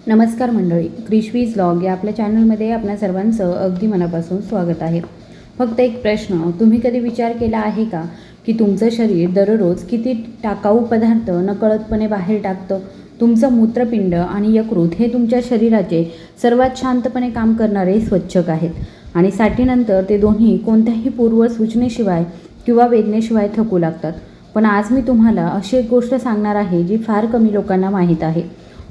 नमस्कार मंडळी, क्रिशवीज व्लॉग या आपल्या चॅनलमध्ये आपल्या सर्वांचं अगदी मनापासून स्वागत आहे. फक्त एक प्रश्न, तुम्ही कधी विचार केला आहे का की तुमचं शरीर दररोज किती टाकाऊ पदार्थ नकळतपणे बाहेर टाकतं? तुमचं मूत्रपिंड आणि यकृत हे तुमच्या शरीराचे सर्वात शांतपणे काम करणारे स्वच्छक आहेत आणि साठीनंतर ते दोन्ही कोणत्याही पूर्वसूचनेशिवाय किंवा वेदनेशिवाय थकू लागतात. पण आज मी तुम्हाला अशी एक गोष्ट सांगणार आहे जी फार कमी लोकांना माहीत आहे.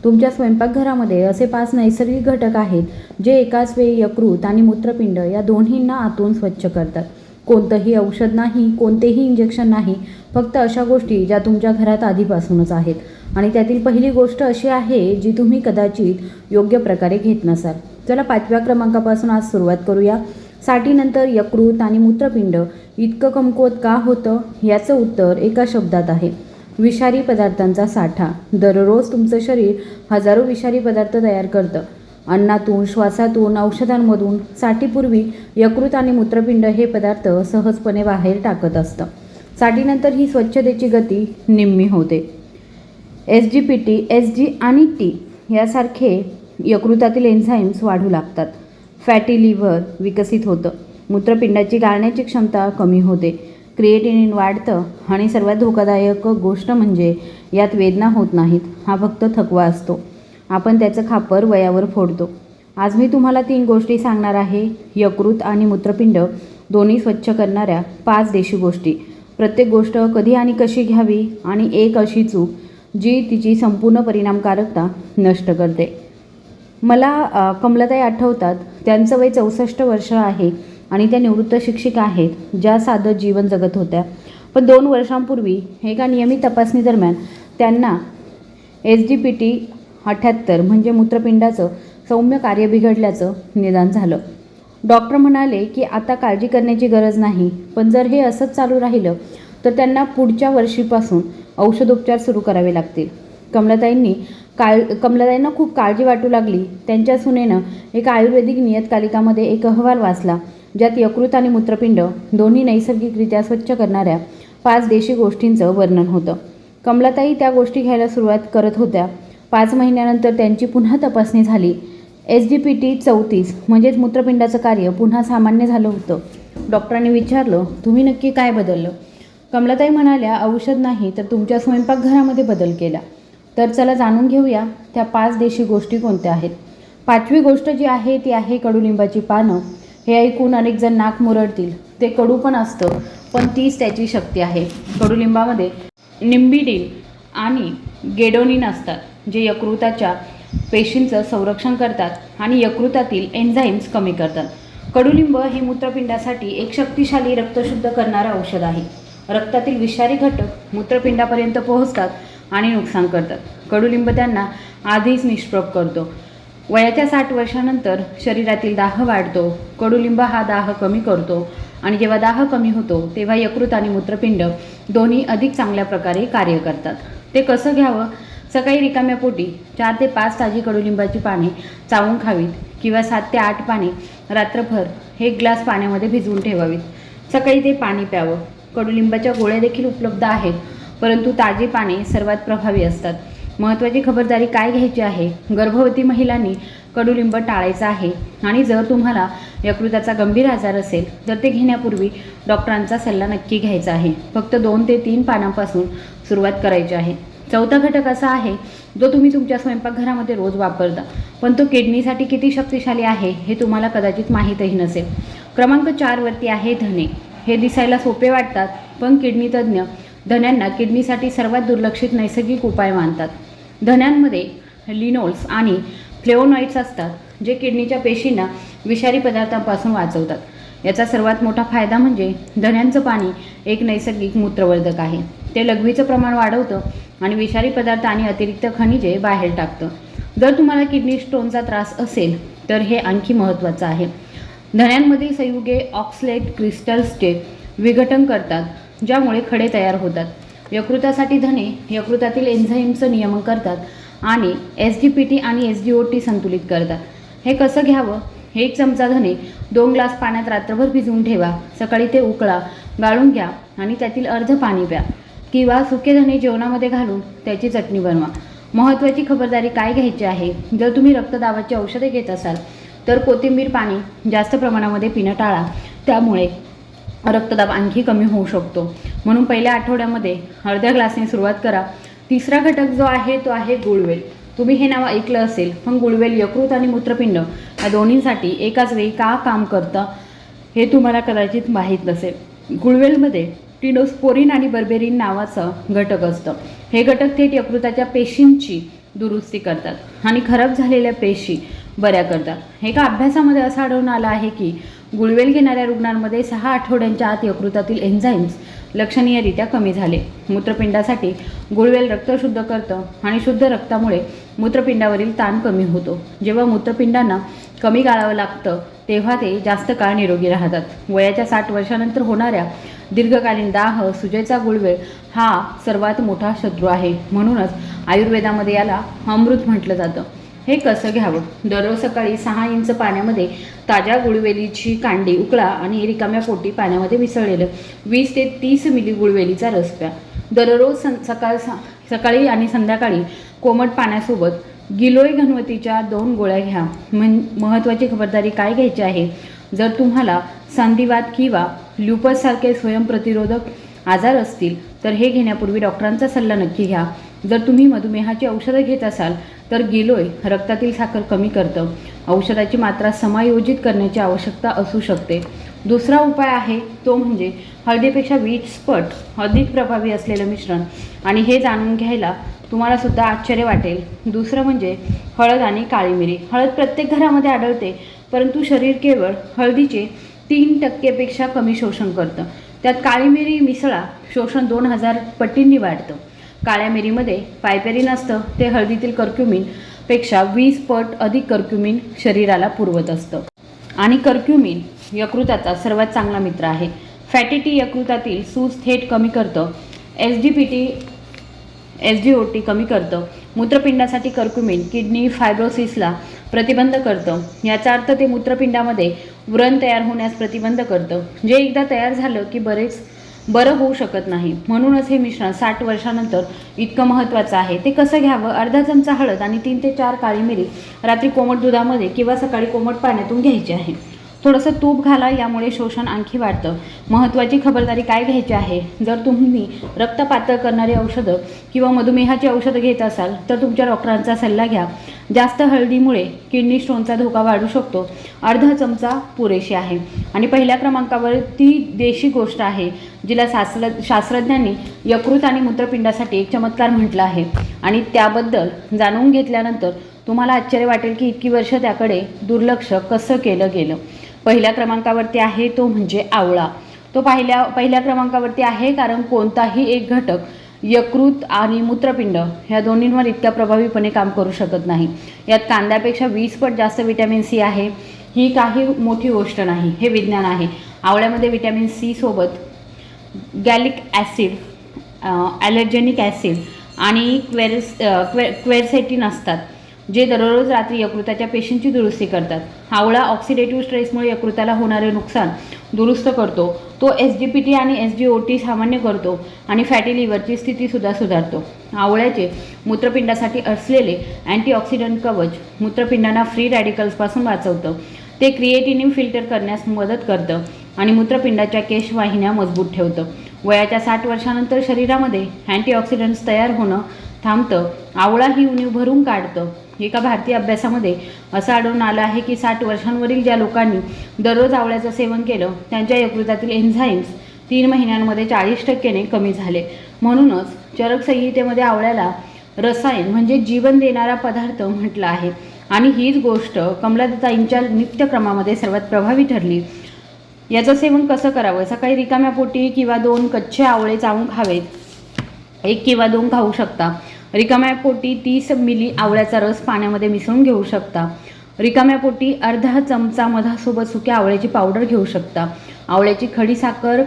तुमच्या स्वयंपाकघरामध्ये असे 5 नैसर्गिक घटक आहेत जे एकाच वेळी यकृत आणि मूत्रपिंड या दोन्हींना आतून स्वच्छ करतात. कोणतंही औषध नाही, कोणतेही इंजेक्शन नाही, फक्त अशा गोष्टी ज्या तुमच्या घरात आधीपासूनच आहेत. आणि त्यातील पहिली गोष्ट अशी आहे जी तुम्ही कदाचित योग्य प्रकारे घेत नसाल. चला 5व्या क्रमांकापासून आज सुरुवात करूया. साठीनंतर यकृत आणि मूत्रपिंड इतकं कमकुवत का होतं याचं उत्तर एका शब्दात आहे: विषारी पदार्थांचा साठा. दररोज तुमचं शरीर हजारो विषारी पदार्थ तयार करतं. अन्नातून, श्वासातून, औषधांमधून. साठीपूर्वी यकृत आणि मूत्रपिंड हे पदार्थ सहजपणे बाहेर टाकत असतं. साठीनंतर ही स्वच्छतेची गती निम्मी होते. SGPT, SG आणि T यासारखे यकृतातील एन्झाईम्स वाढू लागतात. फॅटी लिव्हर विकसित होतं. मूत्रपिंडाची गाळण्याची क्षमता कमी होते. क्रिएटिनिन वाढतं आणि सर्वात धोकादायक गोष्ट म्हणजे यात वेदना होत नाहीत, हा फक्त थकवा असतो. आपण त्याचं खापर वयावर फोडतो. आज मी तुम्हाला 3 गोष्टी सांगणार आहे, यकृत आणि मूत्रपिंड दोन्ही स्वच्छ करणाऱ्या 5 देशी गोष्टी. प्रत्येक गोष्ट कधी आणि कशी घ्यावी आणि एक अशी चूक जी तिची संपूर्ण परिणामकारकता नष्ट करते. मला कमलाताई आठवतात. त्यांचं वय 64 वर्ष आहे आणि त्या निवृत्त शिक्षिका आहेत, ज्या साधं जीवन जगत होत्या. पण 2 वर्षांपूर्वी एका नियमित तपासणीदरम्यान त्यांना SGPT 78 म्हणजे मूत्रपिंडाचं सौम्य कार्य बिघडल्याचं निदान झालं. डॉक्टर म्हणाले की आता काळजी करण्याची गरज नाही, पण जर हे असंच चालू राहिलं तर त्यांना पुढच्या वर्षीपासून औषधोपचार सुरू करावे लागतील. कमलाताईंना खूप काळजी वाटू लागली. त्यांच्या सुनेनं एका आयुर्वेदिक नियतकालिकामध्ये एक अहवाल वाचला ज्यात यकृत आणि मूत्रपिंड दोन्ही नैसर्गिकरित्या स्वच्छ करणाऱ्या 5 देशी गोष्टींचं वर्णन होतं. कमलाताई त्या गोष्टी घ्यायला सुरुवात करत होत्या. 5 महिन्यानंतर त्यांची पुन्हा तपासणी झाली. SGPT 34 म्हणजेच मूत्रपिंडाचं कार्य पुन्हा सामान्य झालं होतं. डॉक्टरांनी विचारलं, तुम्ही नक्की काय बदललं? कमलाताई म्हणाल्या, औषध नाही तर तुमच्या स्वयंपाकघरामध्ये बदल केला. तर चला जाणून घेऊया त्या 5 देशी गोष्टी कोणत्या आहेत. 5वी गोष्ट जी आहे ती आहे कडुलिंबाची पानं. हे ऐकून अनेकजण नाक मुरडतील. ते कडू पण असतं, पण तीच त्याची शक्ती आहे. कडुलिंबामध्ये निंबिडिन आणि गेडोनिन असतात, जे यकृताच्या पेशींचं संरक्षण करतात आणि यकृतातील एन्झाईम्स कमी करतात. कडुलिंब हे मूत्रपिंडासाठी एक शक्तिशाली रक्तशुद्ध करणारं औषध आहे. रक्तातील विषारी घटक मूत्रपिंडापर्यंत पोहोचतात आणि नुकसान करतात. कडुलिंब त्यांना आधीच निष्प्रभ करतो. वयाच्या 60 वर्षानंतर शरीरातील दाह वाढतो. कडुलिंब हा दाह कमी करतो आणि जेव्हा दाह कमी होतो तेव्हा यकृत आणि मूत्रपिंड दोन्ही अधिक चांगल्या प्रकारे कार्य करतात. ते कसं घ्यावं? सकाळी रिकाम्या पोटी 4 ते 5 ताजी कडुलिंबाची पाने चावून खावीत किंवा 7 ते 8 पाने रात्रभर 1 ग्लास पाण्यामध्ये भिजवून ठेवावीत. सकाळी ते पाणी प्यावं. कडुलिंबाच्या गोळ्या देखील उपलब्ध आहेत, परंतु ताजी पाने सर्वात प्रभावी असतात. महत्त्वाची खबरदारी काय घ्यायची आहे? गर्भवती महिलांनी कडुलिंब टाळायचं आहे आणि जर तुम्हाला यकृताचा गंभीर आजार असेल तर ते घेण्यापूर्वी डॉक्टरांचा सल्ला नक्की घ्यायचा आहे. फक्त 2 ते 3 पानांपासून सुरुवात करायची आहे. 4था घटक असा आहे जो तुम्ही तुमच्या स्वयंपाकघरामध्ये रोज वापरता, पण तो किडनीसाठी किती शक्तिशाली आहे हे तुम्हाला कदाचित माहीतही नसेल. क्रमांक 4 वरती आहे धने. हे दिसायला सोपे वाटतात, पण किडनी तज्ज्ञ धन्यांना किडनीसाठी सर्वात दुर्लक्षित नैसर्गिक उपाय मानतात. धन्यांमध्ये लिनोल्स आणि फ्लेवोनॉइड्स असतात, जे किडनीच्या पेशींना विषारी पदार्थांपासून वाचवतात. याचा सर्वात मोठा फायदा म्हणजे धन्यांचं पाणी एक नैसर्गिक मूत्रवर्धक आहे. ते लघवीचं प्रमाण वाढवतं आणि विषारी पदार्थ आणि अतिरिक्त खनिजे बाहेर टाकतं. जर तुम्हाला किडनी स्टोनचा त्रास असेल तर हे आणखी महत्त्वाचं आहे. धन्यांमधील संयुगे ऑक्सलेट क्रिस्टल्सचे विघटन करतात, ज्यामुळे खडे तयार होतात. यकृतासाठी धने यकृतातील एन्झाईमचं नियमन करतात आणि SGPT आणि SGOT संतुलित करतात. हे कसं घ्यावं? 1 चमचा धने 2 ग्लास पाण्यात रात्रभर भिजवून ठेवा. सकाळी ते उकळा, गाळून घ्या आणि त्यातील अर्ध पाणी प्या किंवा सुके धने जेवणामध्ये घालून त्याची चटणी बनवा. महत्त्वाची खबरदारी काय घ्यायची आहे, जर तुम्ही रक्तदाबाची औषधे घेत असाल तर कोथिंबीर पाणी जास्त प्रमाणामध्ये पिणं टाळा, त्यामुळे रक्तदाब आणखी कमी होऊ शकतो. म्हणून पहिल्या आठवड्यामध्ये अर्ध्या ग्लासने सुरुवात करा. तिसरा घटक जो आहे तो आहे गुळवेल. तुम्ही हे नाव ऐकलं असेल, पण गुळवेल यकृत आणि मूत्रपिंड या दोन्हींसाठी एकाच वेळी का काम करतं हे तुम्हाला कदाचित माहीत नसेल. गुळवेलमध्ये टिनोस्पोरिन आणि बर्बेरिन नावाचं घटक असतं. हे घटक थेट यकृताच्या पेशींची दुरुस्ती करतात आणि खराब झालेल्या पेशी बऱ्या करतात. एका अभ्यासामध्ये असं आढळून आलं आहे की गुळवेल घेणाऱ्या रुग्णांमध्ये 6 आठवड्यांच्या आत यकृतातील एन्झाईम्स लक्षणीयरित्या कमी झाले. मूत्रपिंडासाठी गुळवेल रक्त शुद्ध करतं आणि शुद्ध रक्तामुळे मूत्रपिंडावरील ताण कमी होतो. जेव्हा मूत्रपिंडांना कमी गाळावं लागतं तेव्हा ते जास्त काळ निरोगी राहतात. वयाच्या 60 वर्षानंतर होणाऱ्या दीर्घकालीन दाह सुजेचा गुळवेल हा सर्वात मोठा शत्रू आहे. म्हणूनच आयुर्वेदामध्ये याला अमृत म्हटलं जातं. हे कसं घ्यावं? दररोज सकाळी 6 इंच पाण्यामध्ये ताज्या गुळवेलीची कांडी उकळा आणि रिकाम्या पोटी पाण्यामध्ये मिसळलेलं 20 ते 30 मिली गुळवेलीचा रस प्या. दररोज सकाळी आणि संध्याकाळी कोमट पाण्यासोबत गिलोय घनवतीच्या 2 गोळ्या घ्या. महत्त्वाची खबरदारी काय घ्यायची आहे, जर तुम्हाला संधिवात किंवा ल्युपससारखे स्वयंप्रतिरोधक आजार असतील तर हे घेण्यापूर्वी डॉक्टरांचा सल्ला नक्की घ्या. जर तुम्ही मधुमेहाची औषधं घेत असाल तर गिलोय रक्तातील साखर कमी करतं. औषधाची मात्रा समायोजित करण्याची आवश्यकता असू शकते. दुसरा उपाय आहे तो म्हणजे हळदीपेक्षा 20 पट अधिक प्रभावी असलेलं मिश्रण, आणि हे जाणून घ्यायला तुम्हाला सुद्धा आश्चर्य वाटेल. दुसरं म्हणजे हळद आणि काळी मिरी. हळद प्रत्येक घरामध्ये आढळते, परंतु शरीर केवळ हळदीचे 3% कमी शोषण करतं. त्यात काळी मिरी मिसळा, शोषण 2000 पटींनी वाढतं. काळ्या मिरीमध्ये पायपेरिन असतं, ते हळदीतील कर्क्युमिन पेक्षा 20 पट अधिक कर्क्युमिन शरीराला पुरवत असतं. आणि कर्क्युमिन यकृताचा सर्वात चांगला मित्र आहे. फॅटी टी यकृतातील सूज थेट कमी करतं. SGOT कमी करतं. मूत्रपिंडासाठी कर्क्युमिन किडनी फायब्रोसिसला प्रतिबंध करतं. याचा अर्थ ते मूत्रपिंडामध्ये व्रण तयार होण्यास प्रतिबंध करतं, जे एकदा तयार झालं की बरं होऊ शकत नाही. म्हणूनच हे मिश्रण 60 वर्षानंतर इतकं महत्त्वाचं आहे. ते कसं घ्यावं? अर्धा चमचा हळद आणि 3 ते 4 काळी मिरी रात्री कोमट दुधामध्ये किंवा सकाळी कोमट पाण्यातून घ्यायची आहे. थोडंसं तूप घाला, यामुळे शोषण आणखी वाढतं. महत्त्वाची खबरदारी काय घ्यायची आहे, जर तुम्ही रक्त पातळ करणारी औषधं किंवा मधुमेहाची औषधं घेत असाल तर तुमच्या डॉक्टरांचा सल्ला घ्या. जास्त हळदीमुळे किडनी स्टोनचा धोका वाढू शकतो. अर्धा चमचा पुरेशी आहे. आणि पहिल्या क्रमांकावर ती देशी गोष्ट आहे जिला शास्त्रज्ञांनी यकृत आणि मूत्रपिंडासाठी एक चमत्कार म्हटलं आहे, आणि त्याबद्दल जाणून घेतल्यानंतर तुम्हाला आश्चर्य वाटेल की इतकी वर्ष त्याकडे दुर्लक्ष कसं केलं गेलं. पहिल्या क्रमांकावरती आहे तो म्हणजे आवळा. तो पहिल्या क्रमांकावरती आहे कारण कोणताही एक घटक यकृत आणि मूत्रपिंड ह्या दोन्हींवर इतक्या प्रभावीपणे काम करू शकत नाही. यात कांद्यापेक्षा 20 पट जास्त व्हिटॅमिन सी आहे. ही काही मोठी गोष्ट नाही, हे विज्ञान आहे. आवळ्यामध्ये व्हिटॅमिन सी सोबत गॅलिक ॲसिड, ॲलर्जेनिक ॲसिड आणि क्वेरसेटिन असतात, जे दररोज रात्री यकृताच्या पेशींची दुरुस्ती करतात. आवळा ऑक्सिडेटिव्ह स्ट्रेसमुळे यकृताला होणारे नुकसान दुरुस्त करतो. तो SGPT आणि SGOT सामान्य करतो आणि फॅटी लिव्हरची स्थितीसुद्धा सुधारतो. आवळ्याचे मूत्रपिंडासाठी असलेले अँटीऑक्सिडंट कवच मूत्रपिंडांना फ्री रॅडिकल्सपासून वाचवतं. ते क्रिएटिनिन फिल्टर करण्यास मदत करतं आणि मूत्रपिंडाच्या केशवाहिन्या मजबूत ठेवतं. वयाच्या 60 वर्षानंतर शरीरामध्ये अँटीऑक्सिडंट्स तयार होणं थांबतं. आवळा ही उणीव भरून काढतं. एका भारतीय अभ्यासामध्ये असं आढळून आलं आहे की 60 वर्षांवरील ज्या लोकांनी दररोज आवळ्याचं सेवन केलं त्यांच्या यकृतातील एन्झाईम्स 3 महिन्यांमध्ये 40% कमी झाले. म्हणूनच चरक संहितेमध्ये आवळ्याला रसायन म्हणजे जीवन देणारा पदार्थ म्हटलं आहे. आणि हीच गोष्ट कमलाताईंच्या नित्यक्रमामध्ये सर्वात प्रभावी ठरली. याचं सेवन कसं करावं? सकाळी रिकाम्या पोटी किंवा 2 कच्चे आवळे चावून खावेत. 1 किंवा 2 खाऊ शकता. रिकाम्या पोटी 30 मिली आवळ्याचा रस पाण्यामध्ये मिसळून घेऊ शकता. रिकाम्या पोटी अर्धा चमचा मधासोबत सुक्या आवळ्याची पावडर घेऊ शकता. आवळ्याची खडी साखर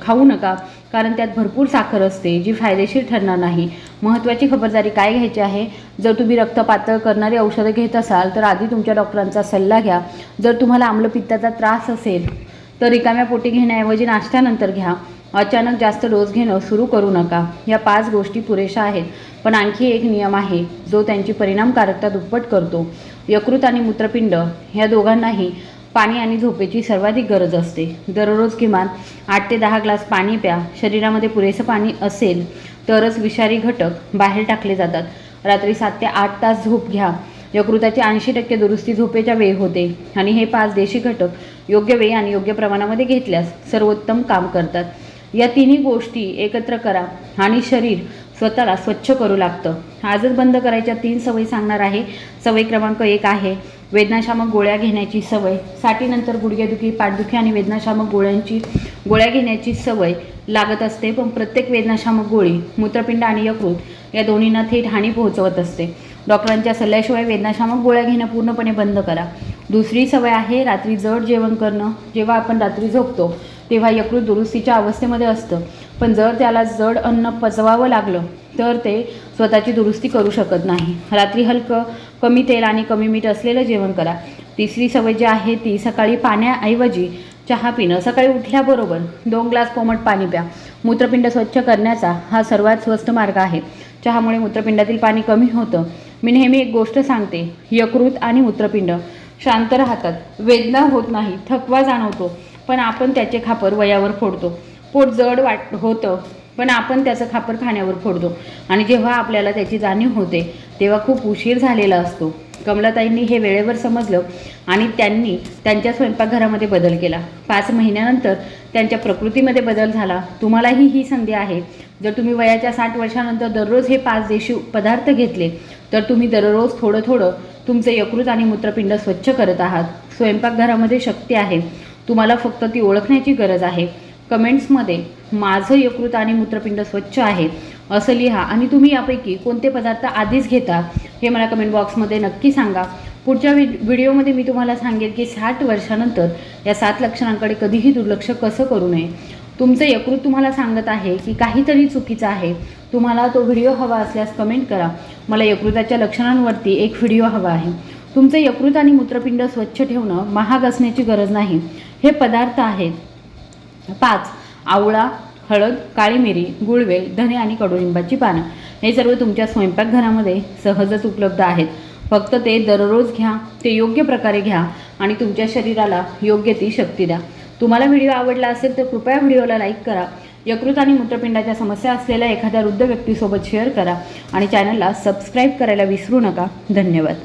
खाऊ नका, कारण त्यात भरपूर साखर असते जी फायदेशीर ठरणार नाही. महत्त्वाची खबरदारी काय घ्यायची आहे, जर तुम्ही रक्त पातळ करणारी औषधं घेत असाल तर आधी तुमच्या डॉक्टरांचा सल्ला घ्या. जर तुम्हाला आम्लपित्ताचा त्रास असेल तर रिकाम्या पोटी घेण्याऐवजी नाश्त्यानंतर घ्या. अचानक जास्त डोस घेणं सुरू करू नका. या 5 गोष्टी पुरेशा आहेत. पण आणखी एक नियम आहे जो त्यांची परिणामकारकता दुप्पट करतो. यकृत आणि मूत्रपिंड ह्या दोघांनाही पाणी आणि झोपेची सर्वाधिक गरज असते. दररोज किमान 8 ते 10 ग्लास पाणी प्या. शरीरामध्ये पुरेसं पाणी असेल तरच विषारी घटक बाहेर टाकले जातात. रात्री 7 ते 8 तास झोप घ्या. यकृताची 80% दुरुस्ती झोपेच्या वेळी होते आणि हे 5 देशी घटक योग्य वेळी आणि योग्य प्रमाणामध्ये घेतल्यास सर्वोत्तम काम करतात. या तिन्ही गोष्टी एकत्र करा आणि शरीर स्वतःला स्वच्छ करू लागतं. आजच बंद करायच्या 3 सवयी सांगणार आहे. सवय क्रमांक 1 आहे वेदनाशामक गोळ्या घेण्याची सवय. साठीनंतर गुडघेदुखी, पाठदुखी आणि वेदनाशामक गोळ्या घेण्याची सवय लागत असते, पण प्रत्येक वेदनाशामक गोळी मूत्रपिंड आणि यकृत या दोन्हींना थेट हानी पोहोचवत असते. डॉक्टरांच्या सल्ल्याशिवाय वेदनाशामक गोळ्या घेणं पूर्णपणे बंद करा. दुसरी सवय आहे रात्री जड जेवण करणं. जेव्हा आपण रात्री झोपतो तेव्हा यकृत दुरुस्तीच्या अवस्थेमध्ये असतं, पण जर त्याला जड अन्न पचवावं लागलं तर ते स्वतःची दुरुस्ती करू शकत नाही. रात्री हलकं, कमी तेल आणि कमी मीठ असलेलं जेवण करा. तिसरी सवय जी आहे ती सकाळी पाण्याऐवजी चहा पिणं. सकाळी उठल्याबरोबर 2 ग्लास कोमट पाणी प्या. मूत्रपिंड स्वच्छ करण्याचा हा सर्वात स्वस्त मार्ग आहे. चहामुळे मूत्रपिंडातील पाणी कमी होतं. मी नेहमी एक गोष्ट सांगते, यकृत आणि मूत्रपिंड शांत राहतात, वेदना होत नाही, थकवा जाणवतो, पण आपण त्याचे खापर वयावर फोडतो. पोट जड होतं, पण आपण त्याचं खापर खाण्यावर फोडतो आणि जेव्हा आपल्याला त्याची जाणीव होते तेव्हा खूप उशीर झालेला असतो. कमलाताईंनी हे वेळेवर समजलं आणि त्यांनी त्यांच्या स्वयंपाकघरामध्ये बदल केला. 5 महिन्यानंतर त्यांच्या प्रकृतीमध्ये बदल झाला. तुम्हालाही ही संधी आहे. जर तुम्ही वयाच्या 60 वर्षानंतर दररोज हे 5 देशी पदार्थ घेतले तर तुम्ही दररोज थोडं थोडं तुमचे यकृत आणि मूत्रपिंड स्वच्छ करत आहात. स्वयंपाकघरामध्ये शक्ती आहे, तुम्हाला फक्त ती ओळखण्याची गरज आहे. कमेंट्समध्ये माझं यकृत आणि मूत्रपिंड स्वच्छ आहे असं लिहा आणि तुम्ही यापैकी कोणते पदार्थ आधीच घेता हे मला कमेंट बॉक्समध्ये नक्की सांगा. पुढच्या व्हिडिओमध्ये मी तुम्हाला सांगेल की 60 वर्षानंतर या 7 लक्षणांकडे कधीही दुर्लक्ष कसं करू नये. तुमचं यकृत तुम्हाला सांगत आहे की काहीतरी चुकीचं आहे. तुम्हाला तो व्हिडिओ हवा असल्यास कमेंट करा. मला यकृताच्या लक्षणांवरती एक व्हिडिओ हवा आहे. तुमचं यकृत आणि मूत्रपिंड स्वच्छ ठेवणं महाग असण्याची गरज नाही. हे पदार्थ आहेत 5 आवळा, हळद, काळी मिरी, गुळवेल, धने आणि कडुलिंबाची पानं. हे सर्व तुमच्या स्वयंपाकघरामध्ये सहजच उपलब्ध आहेत. फक्त ते दररोज घ्या, ते योग्य प्रकारे घ्या आणि तुमच्या शरीराला योग्य ती शक्ती द्या. तुम्हाला व्हिडिओ आवडला असेल तर कृपया व्हिडिओला लाईक करा. यकृत आणि मूत्रपिंडाच्या समस्या असलेल्या एखाद्या वृद्ध व्यक्तीसोबत शेअर करा आणि चॅनलला सबस्क्राईब करायला विसरू नका. धन्यवाद.